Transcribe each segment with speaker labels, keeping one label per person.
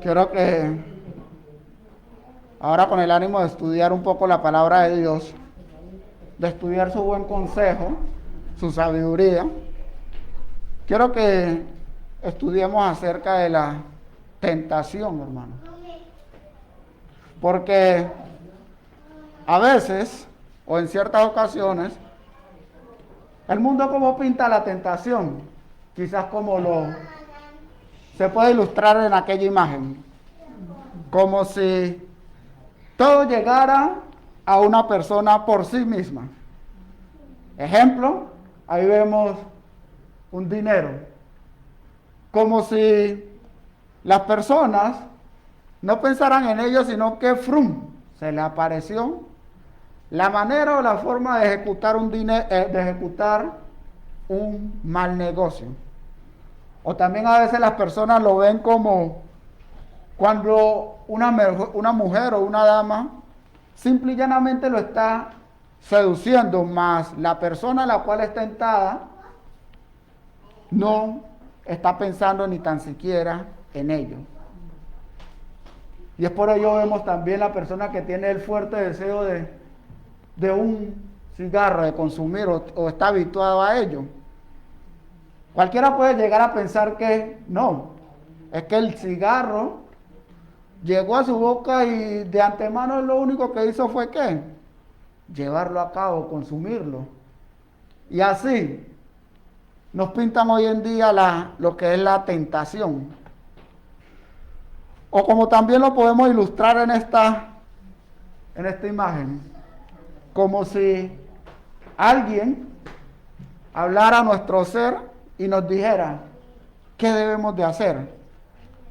Speaker 1: Quiero que ahora con el ánimo de estudiar un poco la palabra de Dios, de estudiar su buen consejo, su sabiduría, quiero que estudiemos acerca de la tentación, hermano. Porque a veces, o en ciertas ocasiones, el mundo como pinta la tentación, quizás como se puede ilustrar en aquella imagen, como si todo llegara a una persona por sí misma. Ejemplo, ahí vemos un dinero, como si las personas no pensaran en ello, sino que se le apareció la manera o la forma de ejecutar de ejecutar un mal negocio. O también a veces las personas lo ven como cuando una mujer o una dama simple y llanamente lo está seduciendo, más la persona a la cual es tentada no está pensando ni tan siquiera en ello. Y es por ello vemos también la persona que tiene el fuerte deseo de un cigarro, de consumir o está habituado a ello. Cualquiera puede llegar a pensar que no, es que el cigarro llegó a su boca y de antemano lo único que hizo fue ¿qué? Llevarlo a cabo, consumirlo. Y así nos pintan hoy en día lo que es la tentación. O como también lo podemos ilustrar en esta imagen, como si alguien hablara a nuestro ser y nos dijera qué debemos de hacer,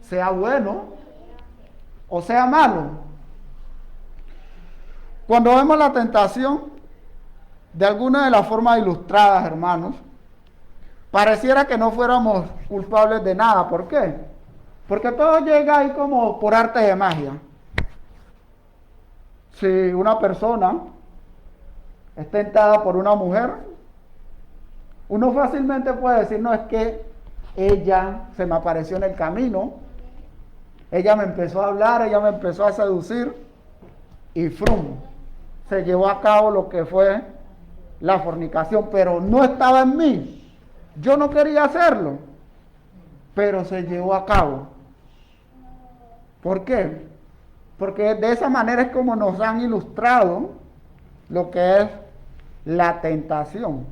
Speaker 1: sea bueno o sea malo. Cuando vemos la tentación, de alguna de las formas ilustradas, hermanos, pareciera que no fuéramos culpables de nada. ¿Por qué? Porque todo llega ahí como por arte de magia. Si una persona es tentada por una mujer, uno fácilmente puede decir, no, es que ella se me apareció en el camino, ella me empezó a hablar, ella me empezó a seducir y se llevó a cabo lo que fue la fornicación, pero no estaba en mí. Yo no quería hacerlo, pero se llevó a cabo. ¿Por qué? Porque de esa manera es como nos han ilustrado lo que es la tentación.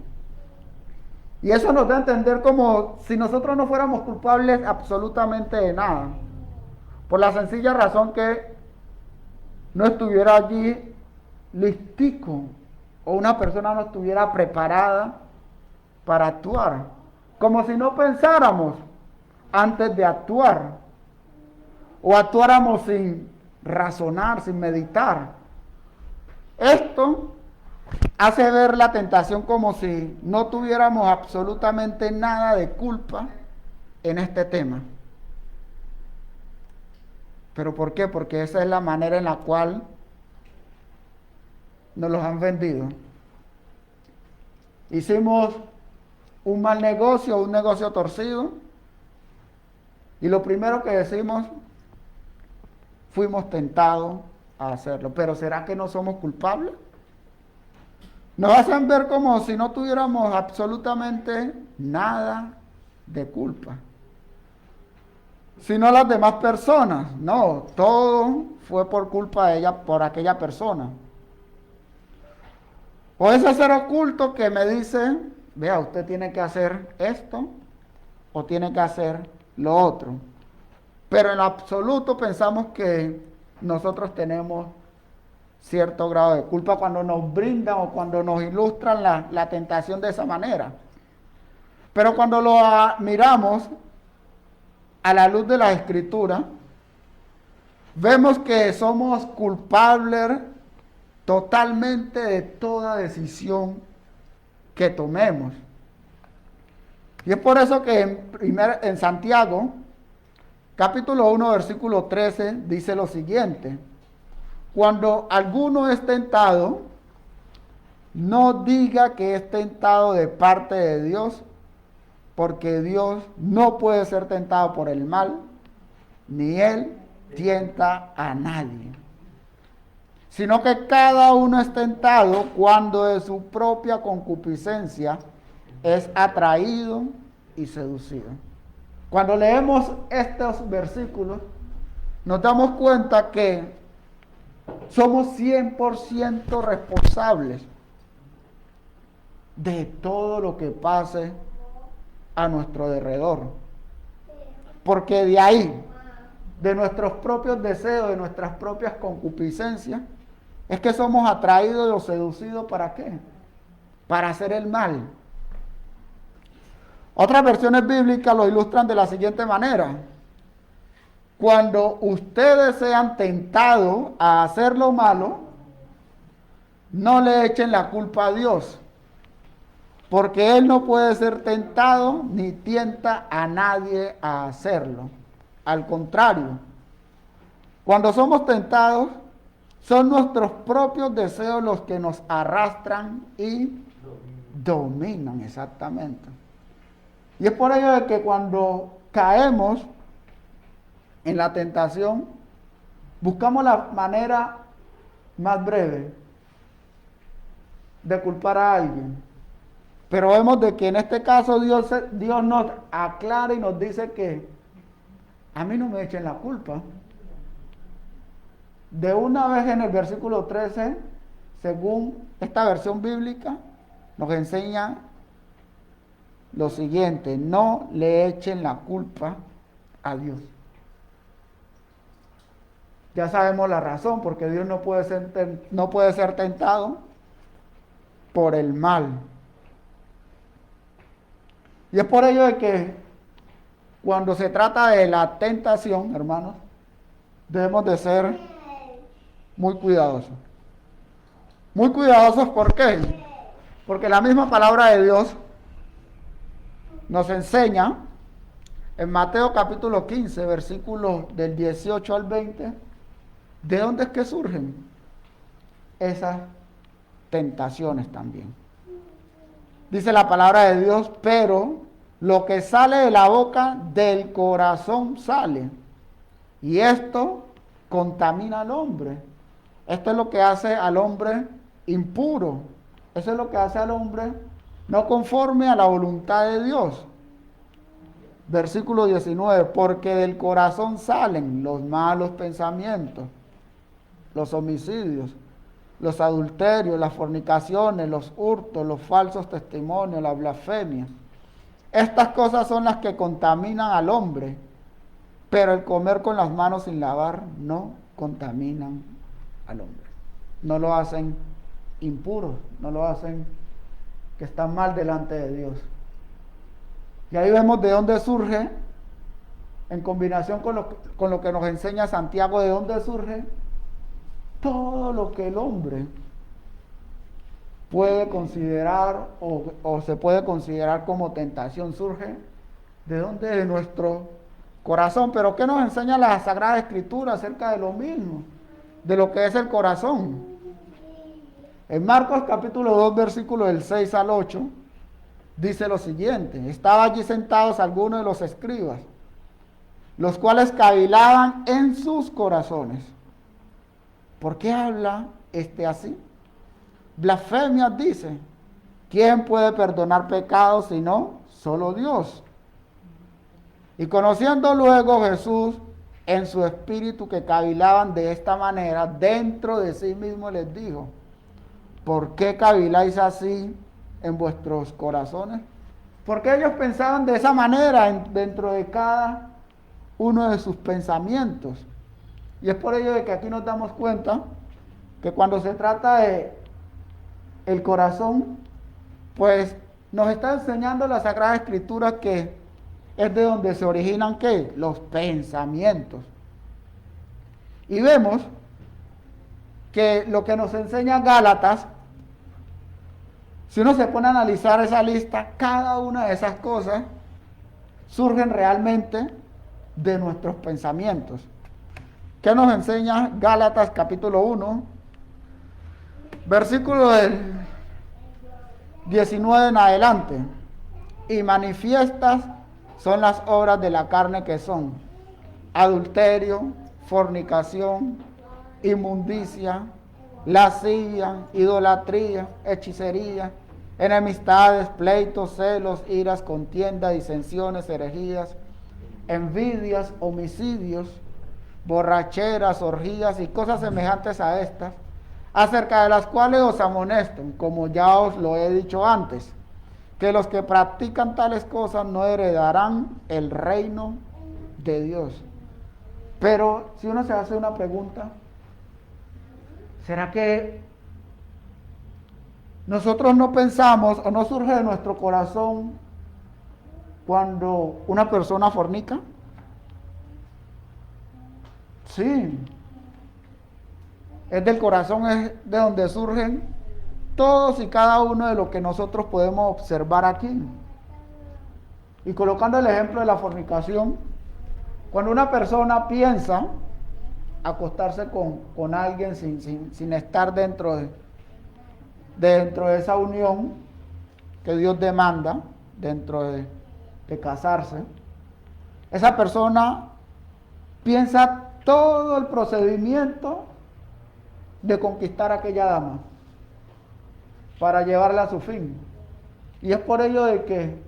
Speaker 1: Y eso nos da a entender como si nosotros no fuéramos culpables absolutamente de nada. Por la sencilla razón que no estuviera allí listico o una persona no estuviera preparada para actuar. Como si no pensáramos antes de actuar. O actuáramos sin razonar, sin meditar. Esto hace ver la tentación como si no tuviéramos absolutamente nada de culpa en este tema. ¿Pero por qué? Porque esa es la manera en la cual nos los han vendido. Hicimos un mal negocio, un negocio torcido, y lo primero que decimos, fuimos tentados a hacerlo. Pero ¿será que no somos culpables? Nos hacen ver como si no tuviéramos absolutamente nada de culpa. Sino las demás personas. No, todo fue por culpa de ella, por aquella persona. O ese ser oculto que me dice, vea, usted tiene que hacer esto o tiene que hacer lo otro. Pero en absoluto pensamos que nosotros tenemos cierto grado de culpa cuando nos brindan o cuando nos ilustran la tentación de esa manera. Pero cuando lo miramos a la luz de la Escritura, vemos que somos culpables totalmente de toda decisión que tomemos. Y es por eso que en Santiago, capítulo 1, versículo 13, dice lo siguiente: cuando alguno es tentado, no diga que es tentado de parte de Dios, porque Dios no puede ser tentado por el mal, ni él tienta a nadie, sino que cada uno es tentado cuando de su propia concupiscencia es atraído y seducido. Cuando leemos estos versículos, nos damos cuenta que somos 100% responsables de todo lo que pase a nuestro alrededor. Porque de ahí, de nuestros propios deseos, de nuestras propias concupiscencias, es que somos atraídos o seducidos, ¿para qué? Para hacer el mal. Otras versiones bíblicas lo ilustran de la siguiente manera. Cuando ustedes sean tentados a hacer lo malo, no le echen la culpa a Dios, porque Él no puede ser tentado ni tienta a nadie a hacerlo. Al contrario, cuando somos tentados, son nuestros propios deseos los que nos arrastran y dominan, exactamente. Y es por ello de que cuando caemos en la tentación, buscamos la manera más breve de culpar a alguien. Pero vemos de que en este caso Dios nos aclara y nos dice que a mí no me echen la culpa. De una vez en el versículo 13, según esta versión bíblica, nos enseña lo siguiente: no le echen la culpa a Dios. Ya sabemos la razón, porque Dios no puede ser tentado por el mal. Y es por ello de que cuando se trata de la tentación, hermanos, debemos de ser muy cuidadosos. Muy cuidadosos, ¿por qué? Porque la misma palabra de Dios nos enseña en Mateo capítulo 15, versículos del 18 al 20, ¿de dónde es que surgen esas tentaciones también? Dice la palabra de Dios, pero lo que sale de la boca del corazón sale, y esto contamina al hombre. Esto es lo que hace al hombre impuro. Eso es lo que hace al hombre no conforme a la voluntad de Dios. Versículo 19, porque del corazón salen los malos pensamientos, los homicidios, los adulterios, las fornicaciones, los hurtos, los falsos testimonios, la blasfemia. Estas cosas son las que contaminan al hombre, pero el comer con las manos sin lavar no contaminan al hombre. No lo hacen impuros, no lo hacen que están mal delante de Dios. Y ahí vemos de dónde surge, en combinación con lo que nos enseña Santiago, de dónde surge todo lo que el hombre puede considerar o se puede considerar como tentación. Surge de dónde, de nuestro corazón. Pero ¿qué nos enseña la Sagrada Escritura acerca de lo mismo, de lo que es el corazón? En Marcos capítulo 2, versículos del 6 al 8, dice lo siguiente: estaban allí sentados algunos de los escribas, los cuales cavilaban en sus corazones. ¿Por qué habla así? Blasfemias dice. ¿Quién puede perdonar pecados sino solo Dios? Y conociendo luego Jesús en su espíritu que cavilaban de esta manera, dentro de sí mismo les dijo: ¿por qué caviláis así en vuestros corazones? Porque ellos pensaban de esa manera dentro de cada uno de sus pensamientos. Y es por ello de que aquí nos damos cuenta que cuando se trata de el corazón, pues nos está enseñando la Sagrada Escritura que es de donde se originan ¿qué? Los pensamientos. Y vemos que lo que nos enseña Gálatas, si uno se pone a analizar esa lista, cada una de esas cosas surgen realmente de nuestros pensamientos. ¿Qué nos enseña Gálatas capítulo 1, versículo del 19 en adelante? Y manifiestas son las obras de la carne, que son adulterio, fornicación, inmundicia, lascivia, idolatría, hechicería, enemistades, pleitos, celos, iras, contiendas, disensiones, herejías, envidias, homicidios, borracheras, orgías y cosas semejantes a estas, acerca de las cuales os amonesto, como ya os lo he dicho antes, que los que practican tales cosas no heredarán el reino de Dios. Pero si uno se hace una pregunta, ¿será que nosotros no pensamos o no surge de nuestro corazón cuando una persona fornica? Sí. Es del corazón, es de donde surgen todos y cada uno de lo que nosotros podemos observar aquí. Y colocando el ejemplo de la fornicación, cuando una persona piensa acostarse con alguien sin estar dentro de esa unión que Dios demanda, dentro de casarse, esa persona piensa todo el procedimiento de conquistar a aquella dama para llevarla a su fin. Y es por ello de que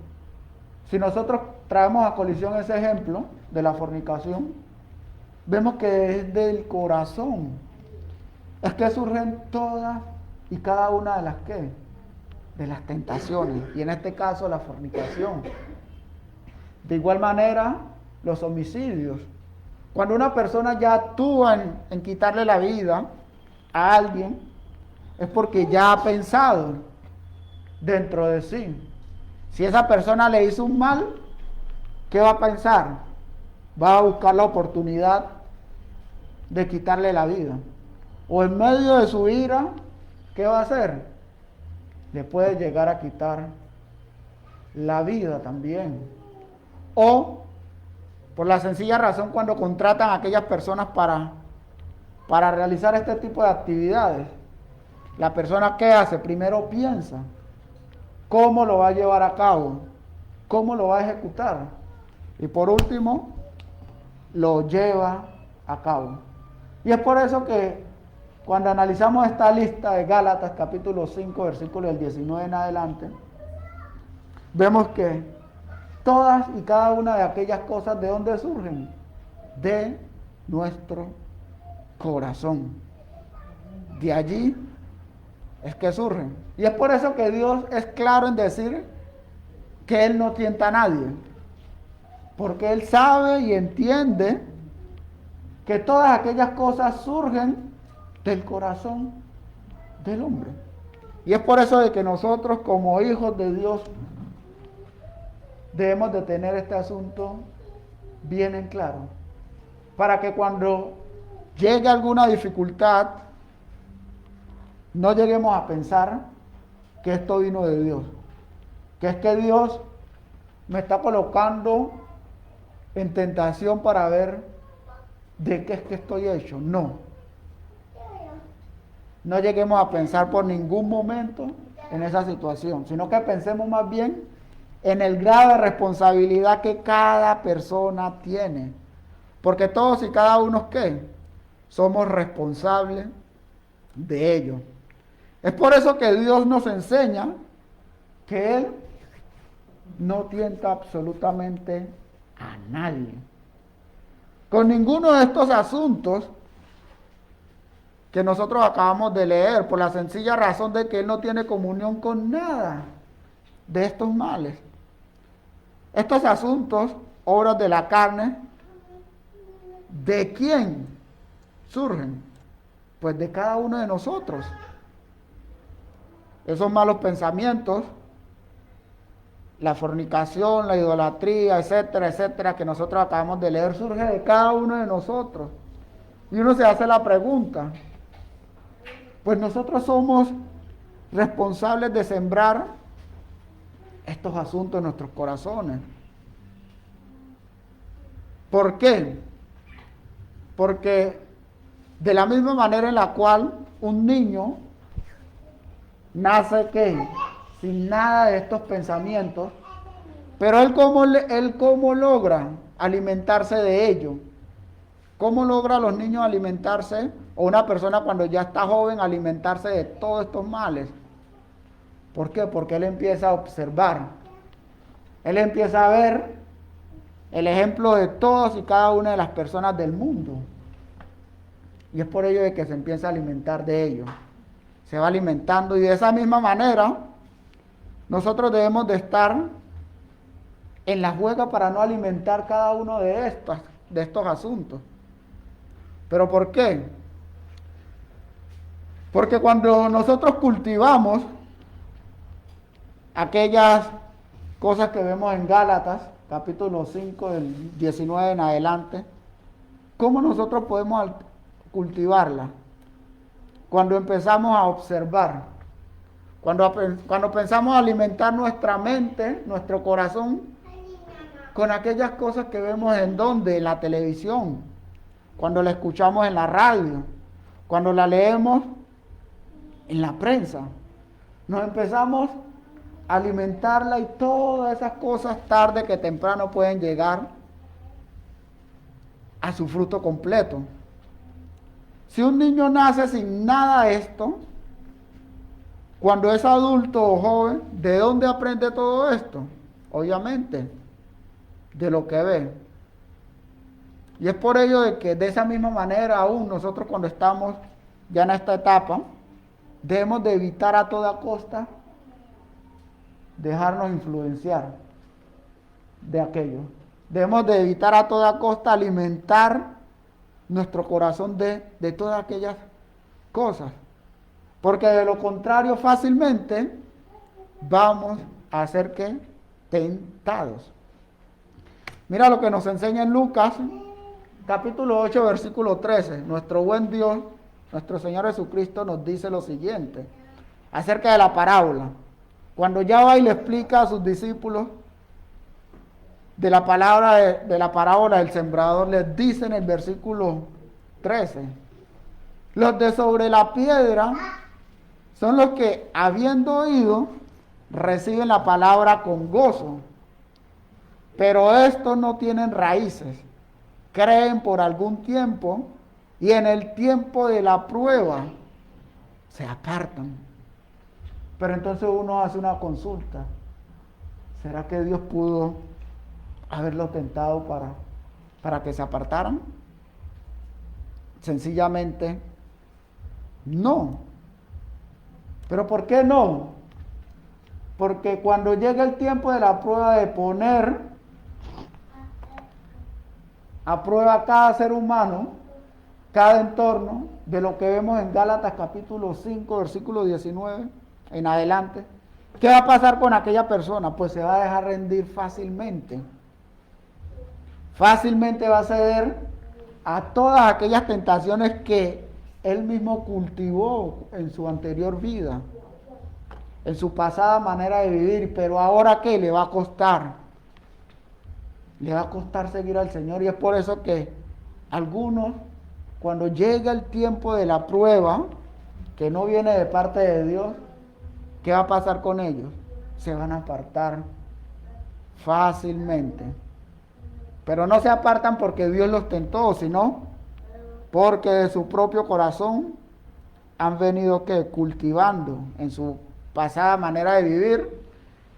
Speaker 1: si nosotros traemos a colisión ese ejemplo de la fornicación, vemos que es del corazón. Es que surgen todas y cada una de las que, de las tentaciones, y en este caso la fornicación. De igual manera, los homicidios. Cuando una persona ya actúa en quitarle la vida a alguien, es porque ya ha pensado dentro de sí. Si esa persona le hizo un mal, ¿qué va a pensar? Va a buscar la oportunidad de quitarle la vida. O en medio de su ira, ¿qué va a hacer? Le puede llegar a quitar la vida también. O por la sencilla razón, cuando contratan a aquellas personas para realizar este tipo de actividades, la persona ¿qué hace? Primero piensa cómo lo va a llevar a cabo, cómo lo va a ejecutar, y por último lo lleva a cabo. Y es por eso que cuando analizamos esta lista de Gálatas capítulo 5 versículo del 19 en adelante, vemos que todas y cada una de aquellas cosas, ¿de dónde surgen? De nuestro corazón. De allí es que surgen. Y es por eso que Dios es claro en decir que Él no tienta a nadie. Porque Él sabe y entiende que todas aquellas cosas surgen del corazón del hombre. Y es por eso de que nosotros como hijos de Dios debemos de tener este asunto bien en claro, para que cuando llegue alguna dificultad no lleguemos a pensar que esto vino de Dios, que es que Dios me está colocando en tentación para ver de qué es que estoy hecho. No lleguemos a pensar por ningún momento en esa situación, sino que pensemos más bien en el grado de responsabilidad que cada persona tiene. Porque todos y cada uno, ¿qué? Somos responsables de ello. Es por eso que Dios nos enseña que Él no tienta absolutamente a nadie. Con ninguno de estos asuntos que nosotros acabamos de leer, por la sencilla razón de que Él no tiene comunión con nada de estos males. Estos asuntos, obras de la carne, ¿de quién surgen? Pues de cada uno de nosotros. Esos malos pensamientos, la fornicación, la idolatría, etcétera, etcétera, que nosotros acabamos de leer, surge de cada uno de nosotros. Y uno se hace la pregunta, pues nosotros somos responsables de sembrar estos asuntos en nuestros corazones. ¿Por qué? Porque de la misma manera en la cual un niño nace ¿qué? Sin nada de estos pensamientos, pero él cómo logra alimentarse de ello, ¿Cómo logra los niños alimentarse, o una persona cuando ya está joven alimentarse de todos estos males? ¿Por qué? Porque él empieza a observar. Él empieza a ver el ejemplo de todas y cada una de las personas del mundo. Y es por ello de que se empieza a alimentar de ellos. Se va alimentando, y de esa misma manera nosotros debemos de estar en la juega para no alimentar cada uno de estos asuntos. ¿Pero por qué? Porque cuando nosotros cultivamos aquellas cosas que vemos en Gálatas, capítulo 5, del 19 en adelante, ¿cómo nosotros podemos cultivarla? Cuando empezamos a observar, cuando pensamos alimentar nuestra mente, nuestro corazón, con aquellas cosas que vemos en donde, en la televisión, cuando la escuchamos en la radio, cuando la leemos en la prensa, nos empezamos a alimentarla, y todas esas cosas tarde que temprano pueden llegar a su fruto completo. Si un niño nace sin nada de esto, cuando es adulto o joven, ¿de dónde aprende todo esto? Obviamente, de lo que ve. Y es por ello de que de esa misma manera aún nosotros, cuando estamos ya en esta etapa, debemos de evitar a toda costa dejarnos influenciar de aquello. Debemos de evitar a toda costa alimentar nuestro corazón de todas aquellas cosas, porque de lo contrario fácilmente vamos a ser que tentados. Mira lo que nos enseña en Lucas capítulo 8 versículo 13. Nuestro buen Dios, nuestro Señor Jesucristo, nos dice lo siguiente acerca de la parábola. Cuando ya va y le explica a sus discípulos de la parábola del sembrador, les dice en el versículo 13: los de sobre la piedra son los que, habiendo oído, reciben la palabra con gozo, pero estos no tienen raíces, creen por algún tiempo, y en el tiempo de la prueba se apartan. Pero entonces uno hace una consulta: ¿será que Dios pudo haberlo tentado para que se apartaran? Sencillamente no. ¿Pero por qué no? Porque cuando llega el tiempo de la prueba, de poner a prueba cada ser humano, cada entorno, de lo que vemos en Gálatas capítulo 5, versículo 19 en adelante, ¿qué va a pasar con aquella persona? Pues se va a dejar rendir fácilmente. Fácilmente va a ceder a todas aquellas tentaciones que él mismo cultivó en su anterior vida, en su pasada manera de vivir. Pero ahora, ¿qué le va a costar? Le va a costar seguir al Señor. Y es por eso que algunos, cuando llega el tiempo de la prueba, que no viene de parte de Dios, ¿qué va a pasar con ellos? Se van a apartar fácilmente. Pero no se apartan porque Dios los tentó, sino porque de su propio corazón han venido ¿qué? Cultivando en su pasada manera de vivir.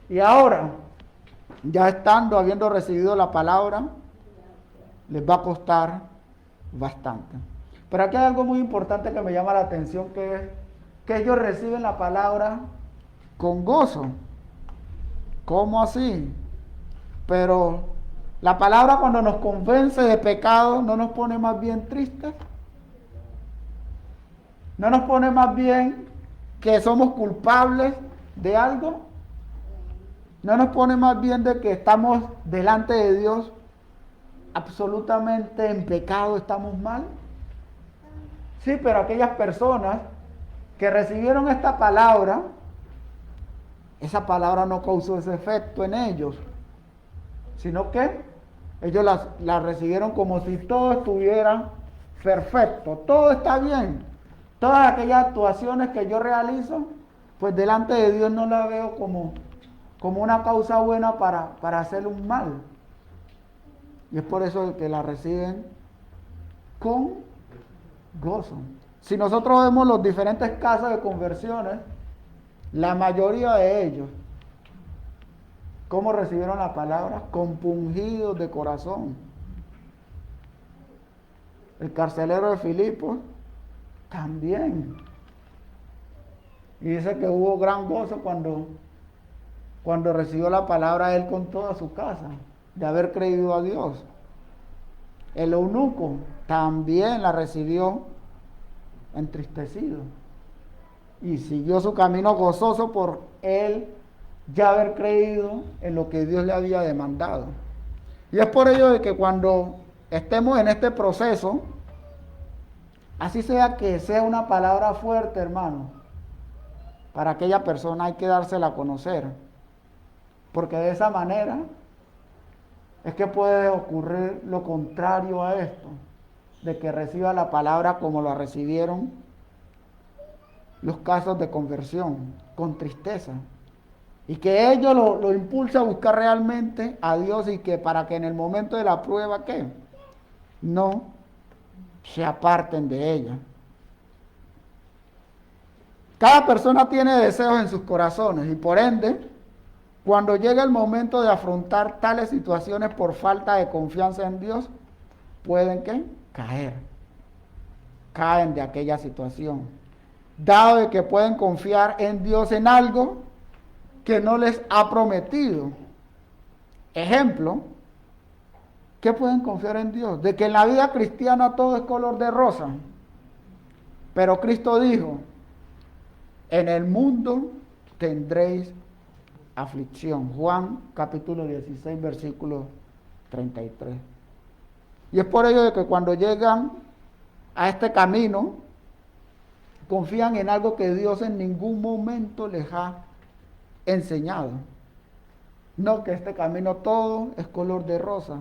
Speaker 1: Y ahora, ya habiendo recibido la palabra, les va a costar bastante. Pero aquí hay algo muy importante que me llama la atención, que es que ellos reciben la palabra con gozo. ¿Cómo así? Pero la palabra, cuando nos convence de pecado, ¿no nos pone más bien tristes? ¿No nos pone más bien que somos culpables de algo? ¿No nos pone más bien de que estamos delante de Dios absolutamente en pecado, estamos mal? Sí, pero aquellas personas que recibieron esta palabra, esa palabra no causó ese efecto en ellos, sino que ellos la recibieron como si todo estuviera perfecto, todo está bien. Todas aquellas actuaciones que yo realizo, pues delante de Dios no la veo como una causa buena para hacer un mal. Y es por eso que la reciben con gozo. Si nosotros vemos los diferentes casos de conversiones, la mayoría de ellos, ¿cómo recibieron la palabra? Compungidos de corazón. El carcelero de Filipos también. Y dice que hubo gran gozo cuando recibió la palabra él con toda su casa, de haber creído a Dios. El eunuco también la recibió entristecido y siguió su camino gozoso por él ya haber creído en lo que Dios le había demandado. Y es por ello de que cuando estemos en este proceso, así sea que sea una palabra fuerte, hermano, para aquella persona hay que dársela a conocer, porque de esa manera es que puede ocurrir lo contrario a esto, de que reciba la palabra como la recibieron los casos de conversión, con tristeza, y que ello lo impulsa a buscar realmente a Dios, y que para que en el momento de la prueba, ¿qué? No se aparten de ella. Cada persona tiene deseos en sus corazones, y por ende, cuando llega el momento de afrontar tales situaciones por falta de confianza en Dios, pueden ¿qué? Caen de aquella situación, dado de que pueden confiar en Dios en algo que no les ha prometido. Ejemplo, ¿qué pueden confiar en Dios? De que en la vida cristiana todo es color de rosa. Pero Cristo dijo, en el mundo tendréis aflicción. Juan capítulo 16, versículo 33. Y es por ello de que cuando llegan a este camino, confían en algo que Dios en ningún momento les ha enseñado. No que este camino todo es color de rosa,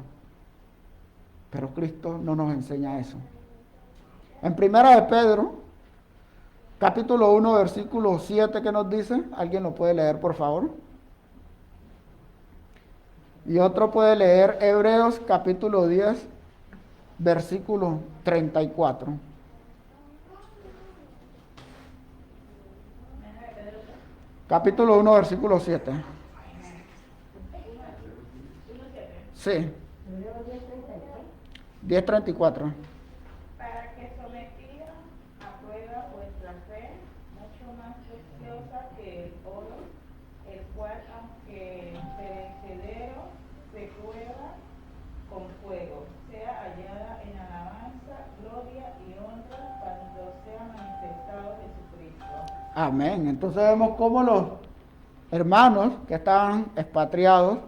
Speaker 1: pero Cristo no nos enseña eso. En primera de Pedro, capítulo 1, versículo 7, ¿qué nos dice? ¿Alguien lo puede leer, por favor? Y otro puede leer Hebreos, capítulo 10, versículo 34. Capítulo 1, versículo 7. Sí. 10:34.
Speaker 2: Para que sometida a prueba vuestra fe, mucho más preciosa que el oro, el cual aunque perecedero se prueba con fuego, sea hallada en alabanza, gloria y honra cuando sea manifestado Jesucristo.
Speaker 1: Amén. Entonces vemos cómo los hermanos que estaban expatriados,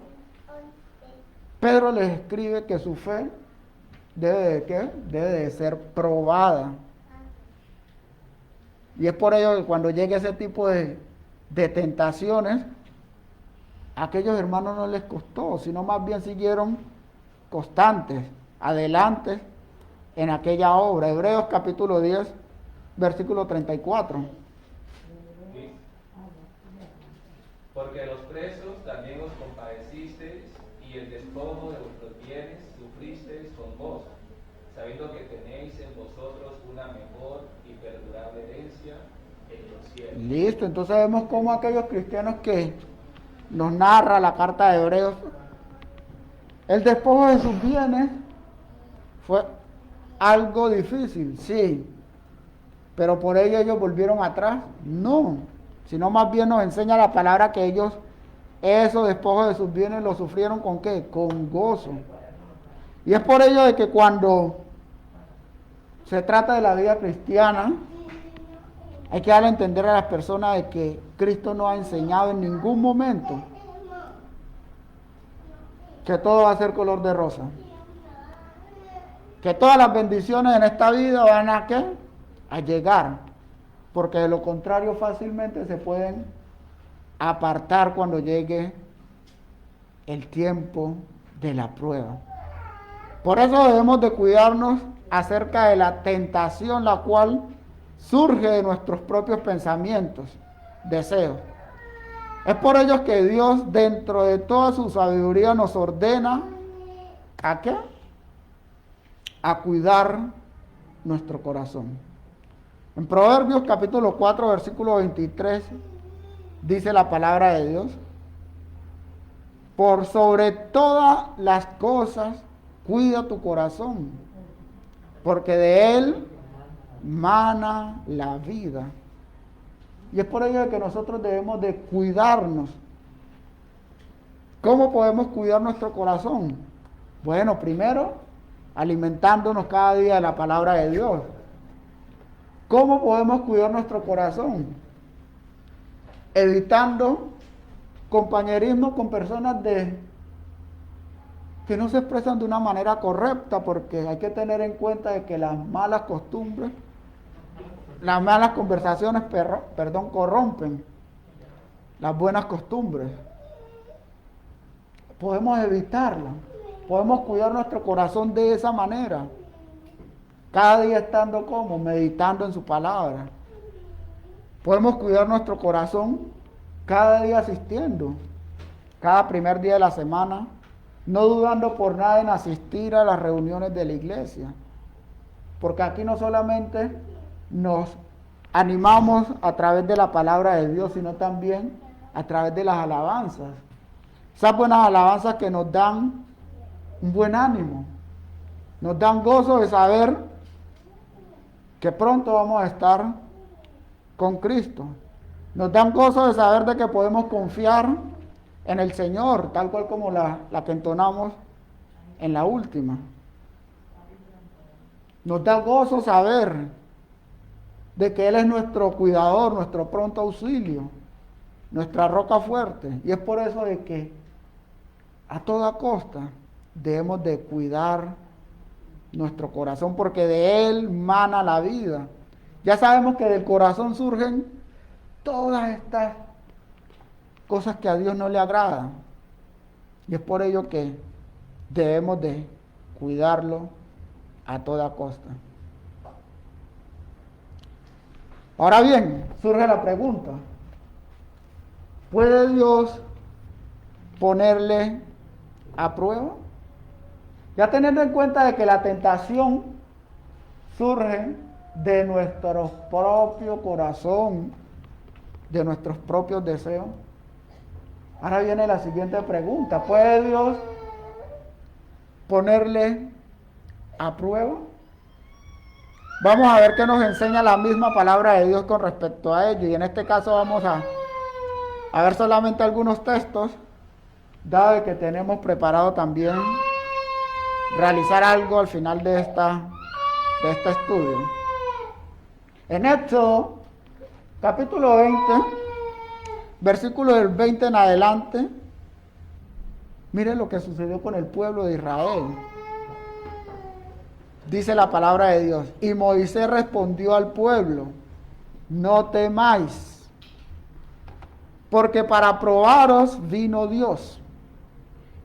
Speaker 1: Pedro les escribe que su fe debe de ¿qué? Debe de ser probada. Y es por ello que cuando llegue ese tipo de tentaciones, a aquellos hermanos no les costó, sino más bien siguieron constantes, adelante en aquella obra. Hebreos capítulo 10, versículo 34.
Speaker 3: Porque los presos también os compadecisteis, y el despojo de vuestros bienes sufristeis con vos, sabiendo que tenéis en vosotros una mejor y perdurable herencia en los cielos.
Speaker 1: Listo, entonces vemos cómo aquellos cristianos que nos narra la carta de Hebreos, el despojo de sus bienes fue algo difícil, sí, pero por ello ellos volvieron atrás, no, sino más bien nos enseña la palabra que ellos esos despojos de sus bienes los sufrieron ¿con qué? Con gozo. Y es por ello de que cuando se trata de la vida cristiana, hay que darle a entender a las personas de que Cristo no ha enseñado en ningún momento que todo va a ser color de rosa. Que todas las bendiciones en esta vida van a ¿qué? A llegar. Porque de lo contrario fácilmente se pueden apartar cuando llegue el tiempo de la prueba. Por eso debemos de cuidarnos acerca de la tentación, la cual surge de nuestros propios pensamientos, deseos. Es por ello que Dios, dentro de toda su sabiduría, nos ordena ¿a qué? A cuidar nuestro corazón. En Proverbios capítulo 4, versículo 23, dice la palabra de Dios: por sobre todas las cosas, cuida tu corazón, porque de él mana la vida. Y es por ello que nosotros debemos de cuidarnos. ¿Cómo podemos cuidar nuestro corazón? Bueno, primero, alimentándonos cada día de la palabra de Dios. ¿Cómo podemos cuidar nuestro corazón? Evitando compañerismo con personas que no se expresan de una manera correcta, porque hay que tener en cuenta de que las malas costumbres, las malas conversaciones, corrompen las buenas costumbres. Podemos evitarlas, podemos cuidar nuestro corazón de esa manera, cada día estando como meditando en su palabra. Podemos cuidar nuestro corazón cada día asistiendo, cada primer día de la semana, no dudando por nada en asistir a las reuniones de la iglesia, porque aquí no solamente nos animamos a través de la palabra de Dios, sino también a través de las alabanzas. Esas buenas alabanzas que nos dan un buen ánimo, nos dan gozo de saber que pronto vamos a estar con Cristo. Nos dan gozo de saber de que podemos confiar en el Señor, tal cual como la que entonamos en la última. Nos da gozo saber de que Él es nuestro cuidador, nuestro pronto auxilio, nuestra roca fuerte. Y es por eso de que a toda costa debemos de cuidar nuestro corazón, porque de él mana la vida. Ya sabemos que del corazón surgen todas estas cosas que a Dios no le agradan. Y es por ello que debemos de cuidarlo a toda costa. Ahora bien, surge la pregunta: ¿puede Dios ponerle a prueba? Ya teniendo en cuenta de que la tentación surge de nuestro propio corazón, de nuestros propios deseos. Ahora viene la siguiente pregunta: ¿puede Dios ponerle a prueba? Vamos a ver qué nos enseña la misma palabra de Dios con respecto a ello. Y en este caso vamos a ver solamente algunos textos, dado que tenemos preparado también realizar algo al final de este estudio. En Éxodo, capítulo 20, versículo del 20 en adelante, miren lo que sucedió con el pueblo de Israel. Dice la palabra de Dios: y Moisés respondió al pueblo: no temáis, porque para probaros vino Dios,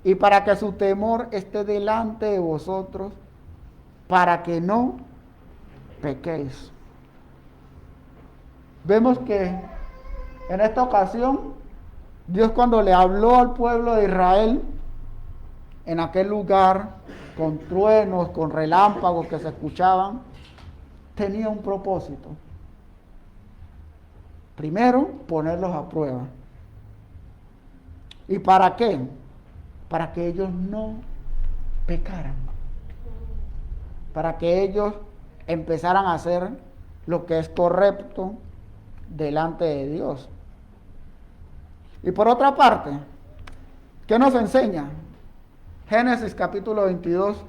Speaker 1: y para que su temor esté delante de vosotros, para que no pequéis. Vemos que en esta ocasión, Dios, cuando le habló al pueblo de Israel, en aquel lugar, con truenos, con relámpagos que se escuchaban, tenía un propósito. Primero, ponerlos a prueba. ¿Y para qué? Para que ellos no pecaran. Para que ellos empezaran a hacer lo que es correcto delante de Dios. Y por otra parte, ¿qué nos enseña? Génesis capítulo 22,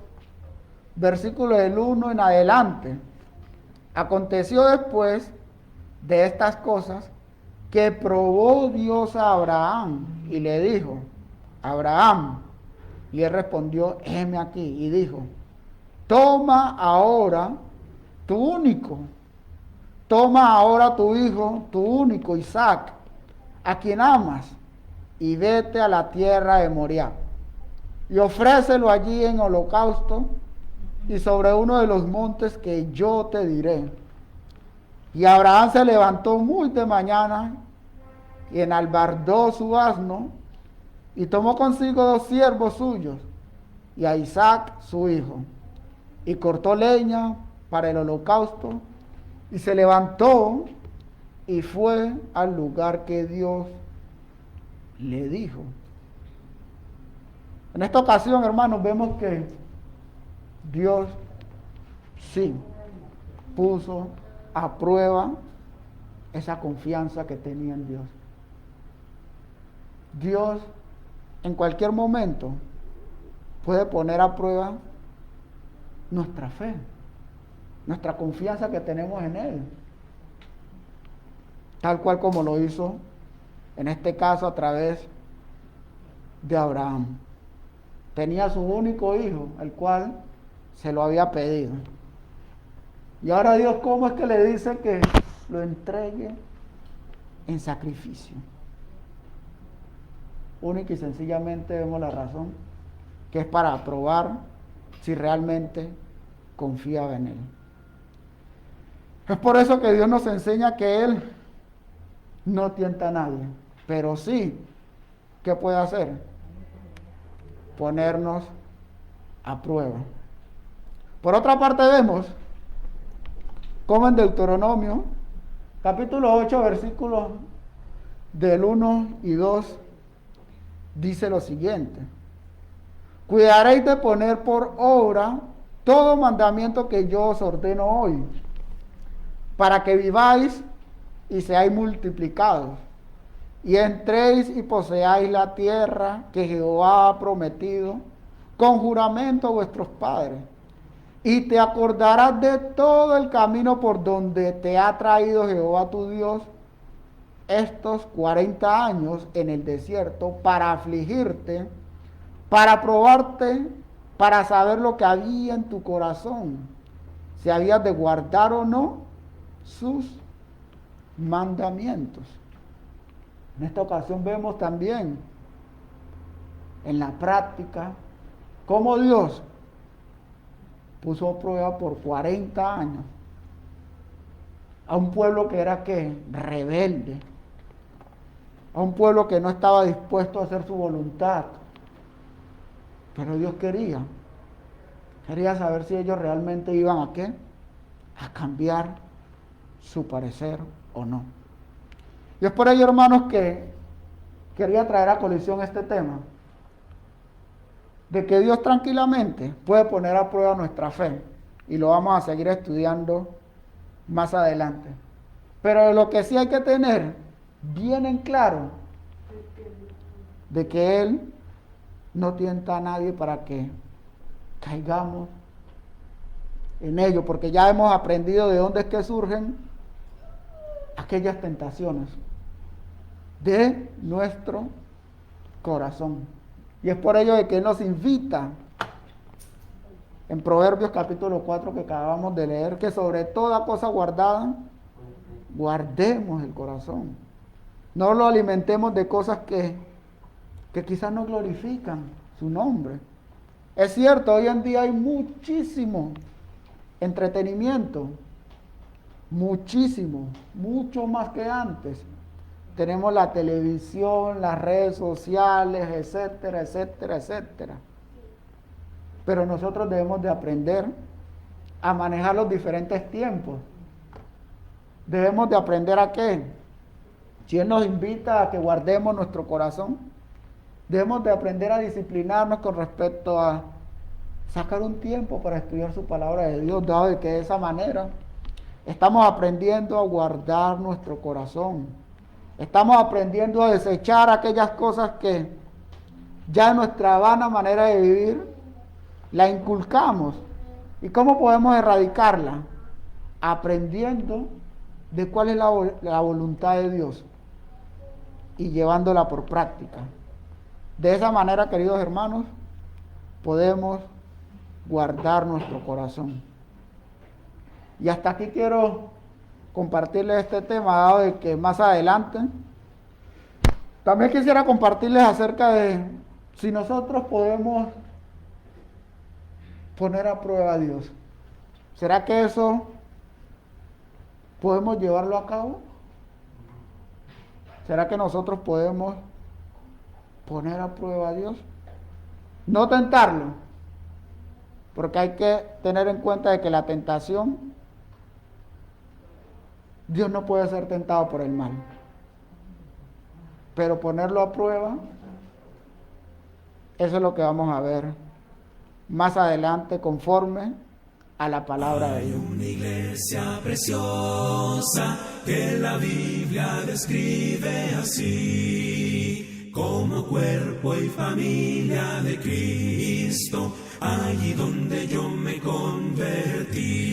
Speaker 1: versículo del 1 en adelante. Aconteció después de estas cosas que probó Dios a Abraham y le dijo: Abraham. Y él respondió: heme aquí. Y dijo: toma ahora tu único, toma ahora tu hijo, tu único Isaac, a quien amas, y vete a la tierra de Moriah, y ofrécelo allí en holocausto, y sobre uno de los montes que yo te diré. Y Abraham se levantó muy de mañana, y enalbardó su asno, y tomó consigo 2 siervos suyos, y a Isaac su hijo, y cortó leña para el holocausto y se levantó y fue al lugar que Dios le dijo. En esta ocasión, hermanos, vemos que Dios sí puso a prueba esa confianza que tenía en Dios. Dios en cualquier momento puede poner a prueba nuestra fe, nuestra confianza que tenemos en Él, tal cual como lo hizo en este caso a través de Abraham. Tenía su único hijo, el cual se lo había pedido. Y ahora Dios, ¿cómo es que le dice que lo entregue en sacrificio? Única y sencillamente vemos la razón, que es para probar si realmente confiaba en Él. Es por eso que Dios nos enseña que Él no tienta a nadie, pero sí, ¿qué puede hacer? Ponernos a prueba. Por otra parte vemos cómo en Deuteronomio, capítulo 8, versículos del 1 y 2, dice lo siguiente: cuidaréis de poner por obra todo mandamiento que yo os ordeno hoy, para que viváis y seáis multiplicados, y entréis y poseáis la tierra que Jehová ha prometido con juramento a vuestros padres. Y te acordarás de todo el camino por donde te ha traído Jehová tu Dios estos 40 años en el desierto, para afligirte, para probarte, para saber lo que había en tu corazón, si habías de guardar o no sus mandamientos. En esta ocasión vemos también en la práctica cómo Dios puso a prueba por 40 años a un pueblo que era ¿qué? Rebelde, a un pueblo que no estaba dispuesto a hacer su voluntad. Pero Dios quería saber si ellos realmente iban a ¿qué? A cambiar su parecer o no. Y es por ello, hermanos, que quería traer a colisión este tema, de que Dios tranquilamente puede poner a prueba nuestra fe, y lo vamos a seguir estudiando más adelante. Pero lo que sí hay que tener bien en claro, de que Él no tienta a nadie para que caigamos en ello, porque ya hemos aprendido de dónde es que surgen aquellas tentaciones, de nuestro corazón. Y es por ello de que Él nos invita en Proverbios capítulo 4 que acabamos de leer, que sobre toda cosa guardada, guardemos el corazón. No lo alimentemos de cosas que quizás no glorifican su nombre. Es cierto, hoy en día hay muchísimo entretenimiento, muchísimo, mucho más que antes. Tenemos la televisión, las redes sociales, etcétera, etcétera, etcétera. Pero nosotros debemos de aprender a manejar los diferentes tiempos. Debemos de aprender a qué. Si Él nos invita a que guardemos nuestro corazón, debemos de aprender a disciplinarnos con respecto a sacar un tiempo para estudiar su palabra de Dios, dado de que de esa manera estamos aprendiendo a guardar nuestro corazón. Estamos aprendiendo a desechar aquellas cosas que ya en nuestra vana manera de vivir la inculcamos. ¿Y cómo podemos erradicarla? Aprendiendo de cuál es la voluntad de Dios y llevándola por práctica. De esa manera, queridos hermanos, podemos guardar nuestro corazón. Y hasta aquí quiero compartirles este tema, dado de que más adelante también quisiera compartirles acerca de si nosotros podemos poner a prueba a Dios. ¿Será que eso podemos llevarlo a cabo? ¿Será que nosotros podemos poner a prueba a Dios? No tentarlo, Porque hay que tener en cuenta de que la tentación, Dios no puede ser tentado por el mal. Pero ponerlo a prueba, eso es lo que vamos a ver más adelante conforme a la palabra de Dios.
Speaker 4: Hay una iglesia preciosa que la Biblia describe así, como cuerpo y familia de Cristo, allí donde yo me convertí.